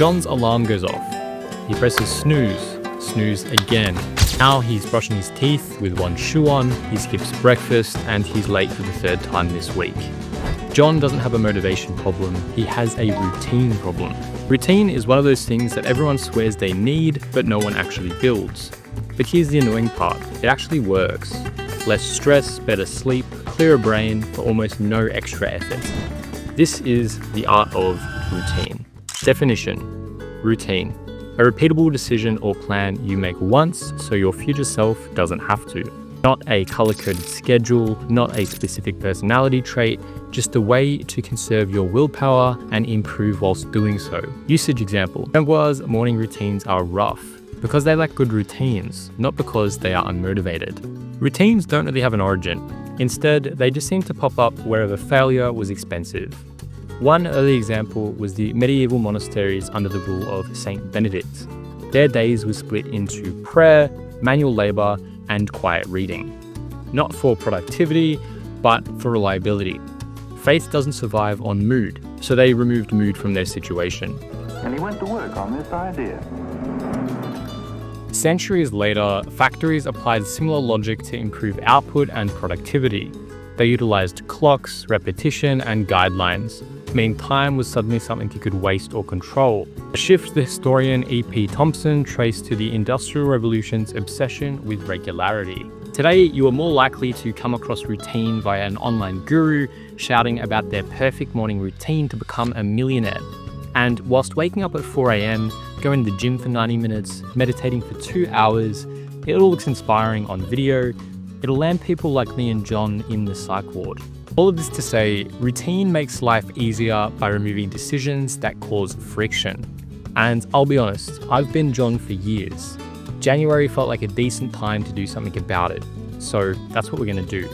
John's alarm goes off. He presses snooze, snooze again. Now he's brushing his teeth with one shoe on, he skips breakfast, and he's late for the third time this week. John doesn't have a motivation problem, he has a routine problem. Routine is one of those things that everyone swears they need, but no one actually builds. But here's the annoying part, it actually works. Less stress, better sleep, clearer brain for almost no extra effort. This is the art of routine. Definition: routine. A repeatable decision or plan you make once so your future self doesn't have to. Not a color-coded schedule, not a specific personality trait, just a way to conserve your willpower and improve whilst doing so. Usage example. Remember's morning routines are rough because they lack good routines, not because they are unmotivated. Routines don't really have an origin. Instead, they just seem to pop up wherever failure was expensive. One early example was the medieval monasteries under the rule of Saint Benedict. Their days were split into prayer, manual labor, and quiet reading. Not for productivity, but for reliability. Faith doesn't survive on mood, so they removed mood from their situation. And he went to work on this idea. Centuries later, factories applied similar logic to improve output and productivity. They utilized clocks, repetition, and guidelines, meaning time was suddenly something you could waste or control. A shift the historian E.P. Thompson traced to the Industrial Revolution's obsession with regularity. Today, you are more likely to come across routine via an online guru shouting about their perfect morning routine to become a millionaire. And whilst waking up at 4 a.m., going to the gym for 90 minutes, meditating for 2 hours, it all looks inspiring on video. It'll land people like me and John in the psych ward. All of this to say, routine makes life easier by removing decisions that cause friction. And I'll be honest, I've been John for years. January felt like a decent time to do something about it. So that's what we're gonna do.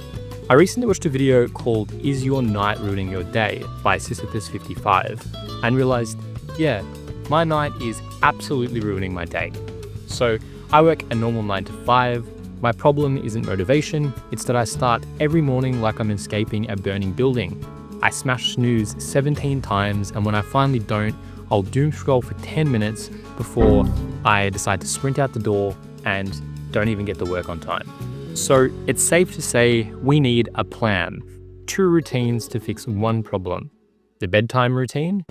I recently watched a video called Is Your Night Ruining Your Day by Sisyphus55 and realized, yeah, my night is absolutely ruining my day. So I work a normal 9 to 5. My problem isn't motivation, it's that I start every morning like I'm escaping a burning building. I smash snooze 17 times, and when I finally don't, I'll doom scroll for 10 minutes before I decide to sprint out the door and don't even get to work on time. So it's safe to say we need a plan. 2 routines to fix one problem. The bedtime routine.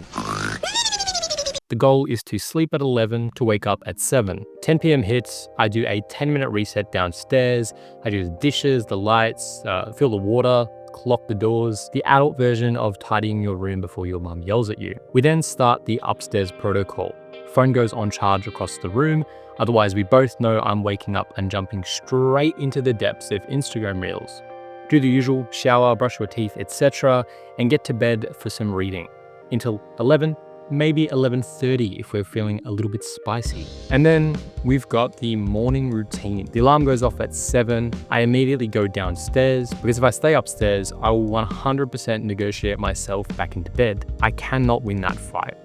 The goal is to sleep at 11 to wake up at 7. 10 p.m. hits, I do a 10-minute reset downstairs. I do the dishes, the lights, fill the water, lock the doors, the adult version of tidying your room before your mum yells at you. We then start the upstairs protocol. Phone goes on charge across the room, otherwise we both know I'm waking up and jumping straight into the depths of Instagram Reels. Do the usual, shower, brush your teeth, etc., and get to bed for some reading. Until 11, maybe 11:30 if we're feeling a little bit spicy. And then we've got the morning routine. The alarm goes off at 7. I immediately go downstairs because if I stay upstairs, I will 100% negotiate myself back into bed. I cannot win that fight.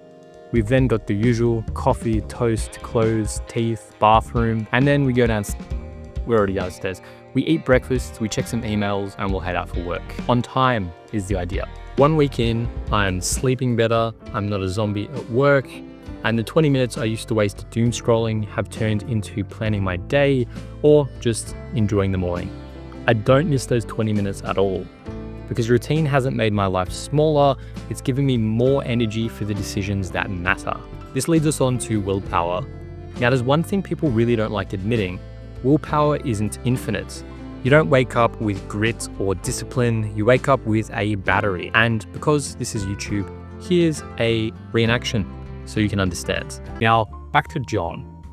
We've then got the usual coffee, toast, clothes, teeth, bathroom, and then we go downstairs. We're already downstairs. We eat breakfast, we check some emails, and we'll head out for work. On time is the idea. 1 week in, I'm sleeping better, I'm not a zombie at work, and the 20 minutes I used to waste doom scrolling have turned into planning my day or just enjoying the morning. I don't miss those 20 minutes at all because routine hasn't made my life smaller, it's given me more energy for the decisions that matter. This leads us on to willpower. Now there's one thing people really don't like admitting, willpower isn't infinite. You don't wake up with grit or discipline, you wake up with a battery. And because this is YouTube, here's a reenaction so you can understand. Now, back to John.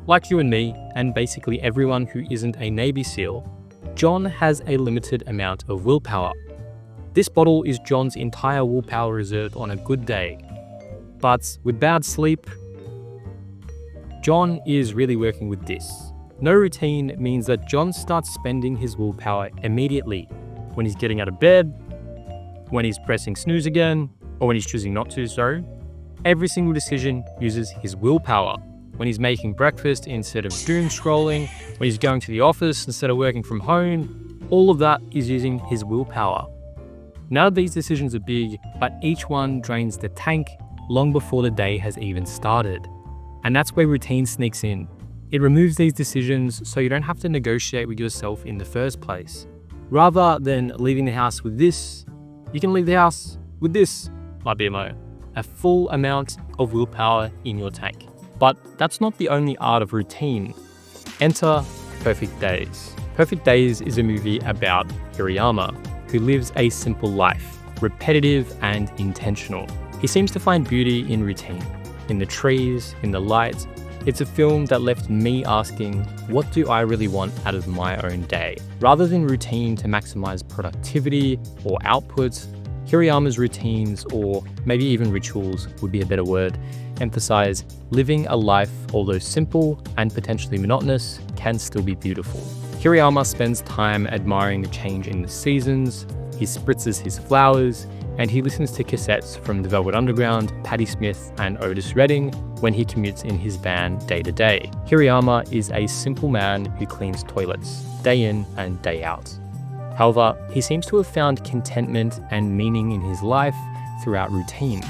Like you and me, and basically everyone who isn't a Navy SEAL, John has a limited amount of willpower. This bottle is John's entire willpower reserve on a good day. But with bad sleep, John is really working with this. No routine means that John starts spending his willpower immediately, when he's getting out of bed, when he's pressing snooze again, or when he's choosing not to, sorry. Every single decision uses his willpower. When he's making breakfast instead of doom scrolling, when he's going to the office instead of working from home, all of that is using his willpower. None of these decisions are big, but each one drains the tank long before the day has even started. And that's where routine sneaks in. It removes these decisions so you don't have to negotiate with yourself in the first place. Rather than leaving the house with this, you can leave the house with this, my BMO. A full amount of willpower in your tank. But that's not the only art of routine. Enter Perfect Days. Perfect Days is a movie about Hirayama, who lives a simple life, repetitive and intentional. He seems to find beauty in routine, in the trees, in the light. It's a film that left me asking, what do I really want out of my own day? Rather than routine to maximize productivity or output, Hirayama's routines, or maybe even rituals would be a better word, emphasize living a life, although simple and potentially monotonous, can still be beautiful. Hirayama spends time admiring the change in the seasons, he spritzes his flowers, and he listens to cassettes from The Velvet Underground, Patti Smith, and Otis Redding when he commutes in his van day to day. Hirayama is a simple man who cleans toilets, day in and day out. However, he seems to have found contentment and meaning in his life throughout routine.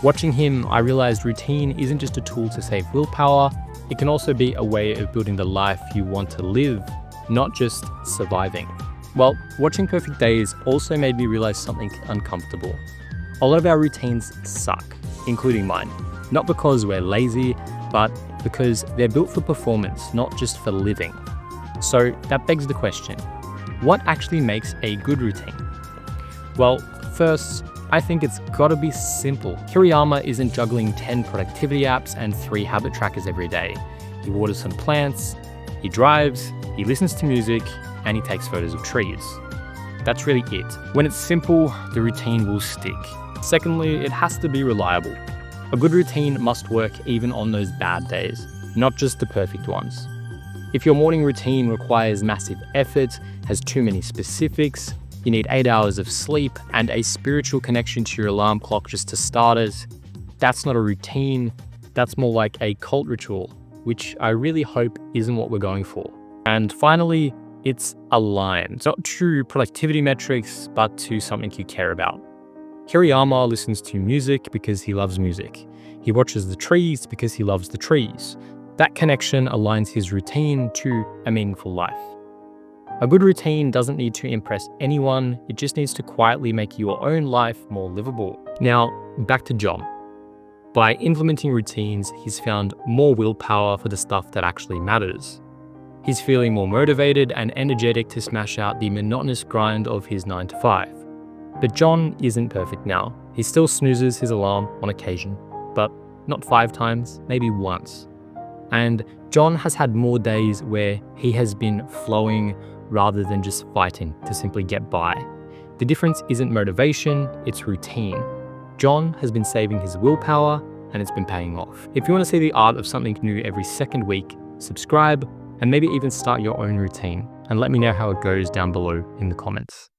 Watching him, I realized routine isn't just a tool to save willpower, it can also be a way of building the life you want to live, not just surviving. Well, watching Perfect Days also made me realize something uncomfortable. A lot of our routines suck, including mine. Not because we're lazy, but because they're built for performance, not just for living. So that begs the question, what actually makes a good routine? Well, first, I think it's gotta be simple. Hirayama isn't juggling 10 productivity apps and 3 habit trackers every day. He waters some plants, he drives, he listens to music, and he takes photos of trees. That's really it. When it's simple, the routine will stick. Secondly, it has to be reliable. A good routine must work even on those bad days, not just the perfect ones. If your morning routine requires massive effort, has too many specifics, you need 8 hours of sleep and a spiritual connection to your alarm clock just to start it, that's not a routine, that's more like a cult ritual, which I really hope isn't what we're going for. And finally, it's aligned, not to productivity metrics, but to something you care about. Hirayama listens to music because he loves music. He watches the trees because he loves the trees. That connection aligns his routine to a meaningful life. A good routine doesn't need to impress anyone, it just needs to quietly make your own life more livable. Now, back to John. By implementing routines, he's found more willpower for the stuff that actually matters. He's feeling more motivated and energetic to smash out the monotonous grind of his 9 to 5. But John isn't perfect now. He still snoozes his alarm on occasion, but not 5 times, maybe once. And John has had more days where he has been flowing rather than just fighting to simply get by. The difference isn't motivation, it's routine. John has been saving his willpower and it's been paying off. If you want to see the art of something new every second week, subscribe and maybe even start your own routine and let me know how it goes down below in the comments.